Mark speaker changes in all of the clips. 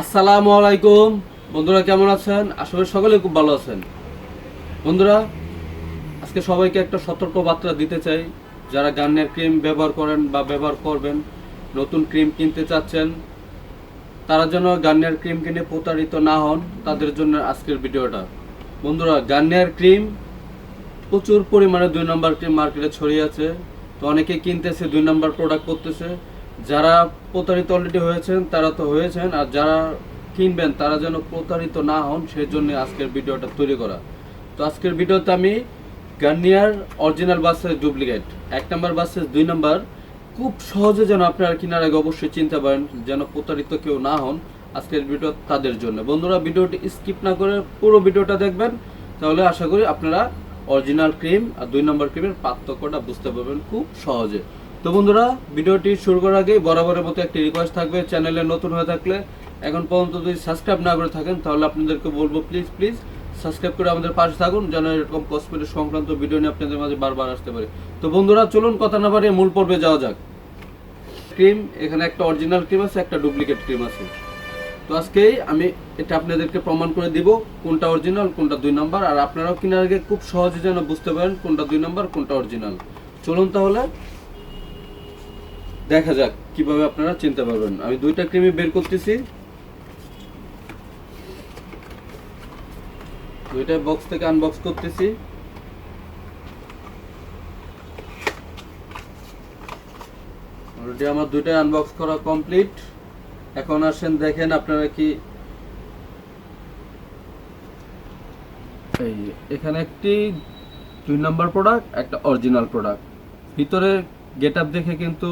Speaker 1: আসসালামু আলাইকুম বন্ধুরা, কেমন আছেন? আশা করি সকলে খুব ভালো আছেন। বন্ধুরা, আজকে সবাইকে একটা সতর্ক বার্তা দিতে চাই। যারা গার্নিয়ার ক্রিম ব্যবহার করেন বা ব্যবহার করবেন, নতুন ক্রিম কিনতে চাচ্ছেন, তারা যেন গার্নিয়ার ক্রিম কিনে প্রতারিত না হন, তাদের জন্য আজকের ভিডিওটা। বন্ধুরা, গার্নিয়ার ক্রিম প্রচুর পরিমাণে 2 নম্বর ক্রিম মার্কেটে ছড়িয়ে আছে। তো অনেকে কিনতেছে, 2 নম্বর প্রোডাক্ট করতেছে। যারা প্রতারিত অলরেডি হয়েছেন তারা তো হয়েছেন, আর যারা কিনবেন তারা যেন প্রতারিত না হন সেই জন্য আজকের ভিডিওটা তৈরি করা। তো আজকের ভিডিওতে আমি গার্নিয়ার অরিজিনাল ভার্সেস ডুপ্লিকেট, 1 নম্বর ভার্সেস 2 নম্বর, খুব সহজে যেন আপনারা কেনার আগে অবশ্যই চিনতে পারেন, যেন প্রতারিত কেউ না হন। আজকের ভিডিও তাদের জন্য। বন্ধুরা, ভিডিওটি স্কিপ না করে পুরো ভিডিওটা দেখবেন, তাহলে আশা করি আপনারা অরিজিনাল ক্রিম আর 2 নম্বর ক্রিমের পার্থক্যটা বুঝতে পারবেন খুব সহজে। তো বন্ধুরা, ভিডিওটি শুরু করার আগে বরাবরের মতো একটি রিকোয়েস্ট থাকবে, চ্যানেলে নতুন হয়ে থাকলে এখন পর্যন্ত যদি সাবস্ক্রাইব না করে থাকেন তাহলে আপনাদেরকে বলবো প্লিজ প্লিজ সাবস্ক্রাইব করে আমাদের পাশে থাকুন, যেন এরকম কসমেটিক সংক্রান্ত ভিডিও নিয়ে আপনাদের মাঝে বারবার আসতে পারে। তো বন্ধুরা, চলুন কথা না বাড়িয়ে মূল পর্বে যাওয়া যাক। ক্রিম, এখানে একটা অরিজিনাল ক্রিম আছে, একটা ডুপ্লিকেট ক্রিম আছে। তো আজকেই আমি এটা আপনাদেরকে প্রমাণ করে দিব কোনটা অরিজিনাল কোনটা 2 নম্বর, আর আপনারাও কেনার আগে খুব সহজে যেন বুঝতে পারেন কোনটা 2 নম্বর কোনটা অরিজিনাল। চলুন তাহলে দেখা যাক কিভাবে আপনারা চিনতে পারবেন। আমি 2টা ক্রিমই বের করতেছি, 2টা বক্স থেকে আনবক্স করতেছি। অলরেডি আমার 2টা আনবক্স করা কমপ্লিট। এখন আসেন দেখেন আপনারা কি এই এখানে একটি 2 নম্বর প্রোডাক্ট, একটা অরিজিনাল প্রোডাক্ট। ভিতরে গেটআপ দেখে কিন্তু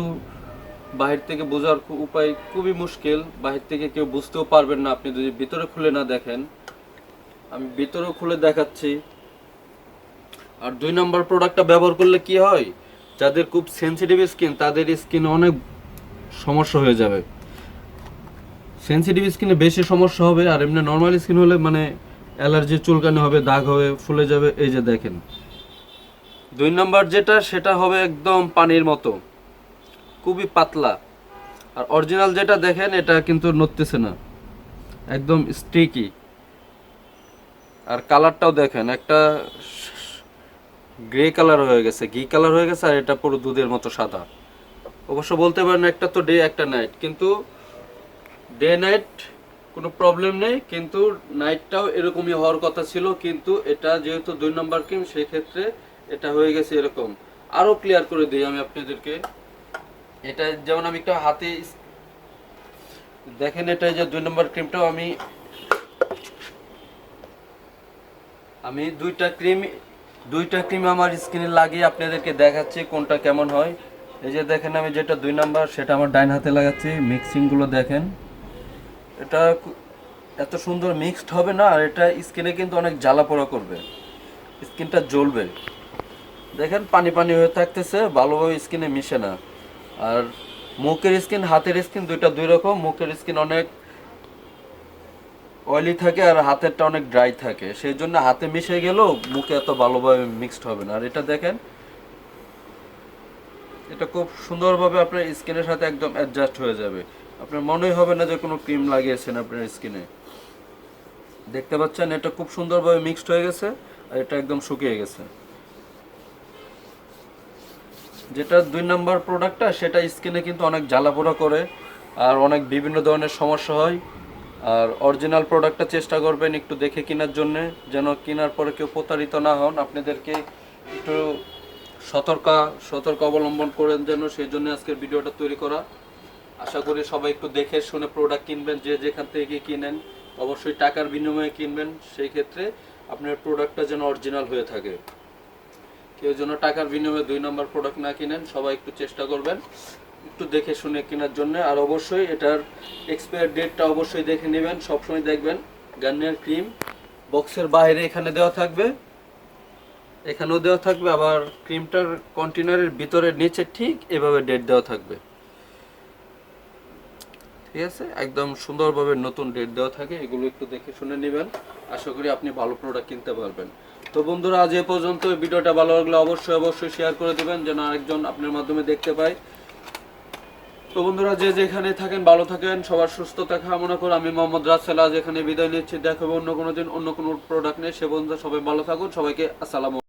Speaker 1: বাহির থেকে বোঝার উপায় খুবই মুশকিল। বাহির থেকে কেউ বুঝতেও পারবেন না আপনি যদি ভিতরে খুলে না দেখেন। আমি ভিতরেও খুলে দেখাচ্ছি। আর 2 নম্বর প্রোডাক্টটা ব্যবহার করলে কি হয়, যাদের খুব সেনসিটিভ স্কিন তাদের স্কিনে অনেক সমস্যা হয়ে যাবে। সেনসিটিভ স্কিনে বেশি সমস্যা হবে, আর এমনি নর্মাল স্কিন হলে মানে অ্যালার্জি, চুলকানি হবে, দাগ হবে, ফুলে যাবে। এই যে দেখেন 2 নম্বর যেটা, সেটা হবে একদম পানির মতো, খুবই পাতলা। আর অরিজিনাল যেটা দেখেন এটা কিন্তু নড়তেছে না, একদম স্টিকি। আর কালারটাও দেখেন, একটা গ্রে কালার হয়ে গেছে, ঘি কালার হয়ে গেছে, আর এটা পুরো দুধের মতো সাদা। অবশ্য বলতে পারেন একটা তো ডে একটা নাইট, কিন্তু ডে নাইট কোনো প্রবলেম নেই, কিন্তু নাইটটাও এরকমই হওয়ার কথা ছিল। কিন্তু এটা যেহেতু 2 নম্বর ক্রিম, সেই ক্ষেত্রে এটা হয়ে গেছে এরকম। আরো ক্লিয়ার করে দিই আমি আপনাদেরকে। এটা যেমন আমি একটা হাতে দেখেন, এটা যে 2 নম্বর ক্রিমটাও আমি আমি দুইটা ক্রিম আমার স্কিনে লাগিয়ে আপনাদেরকে দেখাচ্ছি কোনটা কেমন হয়। এই যে দেখেন, আমি যেটা 2 নম্বর সেটা আমার ডাইন হাতে লাগাচ্ছি। মিক্সিংগুলো দেখেন, এটা এত সুন্দর মিক্সড হবে না, আর এটা স্কিনে কিন্তু অনেক জ্বালা পোড়া করবে, স্কিনটা জ্বলবে। দেখেন পানি পানি হয়ে থাকতেছে, ভালোভাবে স্কিনে মিশে না। আর মুখের স্কিন, হাতের স্কিন দুইটা দুই রকম। মুখের স্কিন অনেক অয়েলি থাকে আর হাতেরটা অনেক ড্রাই থাকে, সেই জন্য হাতে মিশে গেলেও মুখে এত ভালোভাবে মিক্সড হবে না। আর এটা দেখেন, এটা খুব সুন্দরভাবে আপনার স্কিনের সাথে একদম অ্যাডজাস্ট হয়ে যাবে। আপনার মনেই হবে না যে কোনো ক্রিম লাগিয়েছেন আপনার স্কিনে। দেখতে পাচ্ছেন এটা খুব সুন্দরভাবে মিক্সড হয়ে গেছে, আর এটা একদম শুকিয়ে গেছে। যেটা 2 নম্বর প্রোডাক্টটা, সেটা স্কিনে কিন্তু অনেক জ্বালাপোড়া করে আর অনেক বিভিন্ন ধরনের সমস্যা হয়। আর অরিজিনাল প্রোডাক্টটা চেষ্টা করবেন একটু দেখে কেনার জন্য, যেন কেনার পরে কেউ প্রতারিত না হন। আপনাদেরকে একটু সতর্ক অবলম্বন করেন যেন, সেই জন্য আজকের ভিডিওটা তৈরি করা। আশা করি সবাই একটু দেখে শুনে প্রোডাক্ট কিনবেন। যে যেখান থেকে কিনেন অবশ্যই টাকার বিনিময়ে কিনবেন, সেই ক্ষেত্রে আপনার প্রোডাক্টটা যেন অরিজিনাল হয়ে থাকে। কেউ যেন টাকার বিনিময়ে 2 নম্বর প্রোডাক্ট না কিনেন। সবাই একটু চেষ্টা করবেন একটু দেখে শুনে কেনার জন্য। আর অবশ্যই এটার এক্সপায়ার ডেটটা অবশ্যই দেখে নেবেন। সবসময় দেখবেন গার্নিয়ার ক্রিম বক্সের বাইরে এখানে দেওয়া থাকবে, এখানেও দেওয়া থাকবে, আবার ক্রিমটার কন্টেনারের ভিতরে নিচে ঠিক এভাবে ডেট দেওয়া থাকবে। ঠিক আছে, একদম সুন্দরভাবে নতুন ডেট দেওয়া থাকে। এগুলো একটু দেখে শুনে নেবেন, আশা করি আপনি ভালো প্রোডাক্ট কিনতে পারবেন। তো বন্ধুরা, আজ এ পর্যন্ত। ভিডিওটা ভালো লাগলে অবশ্যই শেয়ার করে দেবেন, যেন আরেকজন আপনার মাধ্যমে দেখতে পায়। তো বন্ধুরা যে যেখানে থাকেন ভালো থাকেন, সবার সুস্থতা কামনা করে আমি মোহাম্মদ রাসেল আজ এখানে বিদায় নিচ্ছি। দেখাবো অন্য কোনো দিন অন্য কোনো প্রোডাক্ট নিয়ে। সে পর্যন্ত সবাই ভালো থাকুন। সবাইকে আসসালামু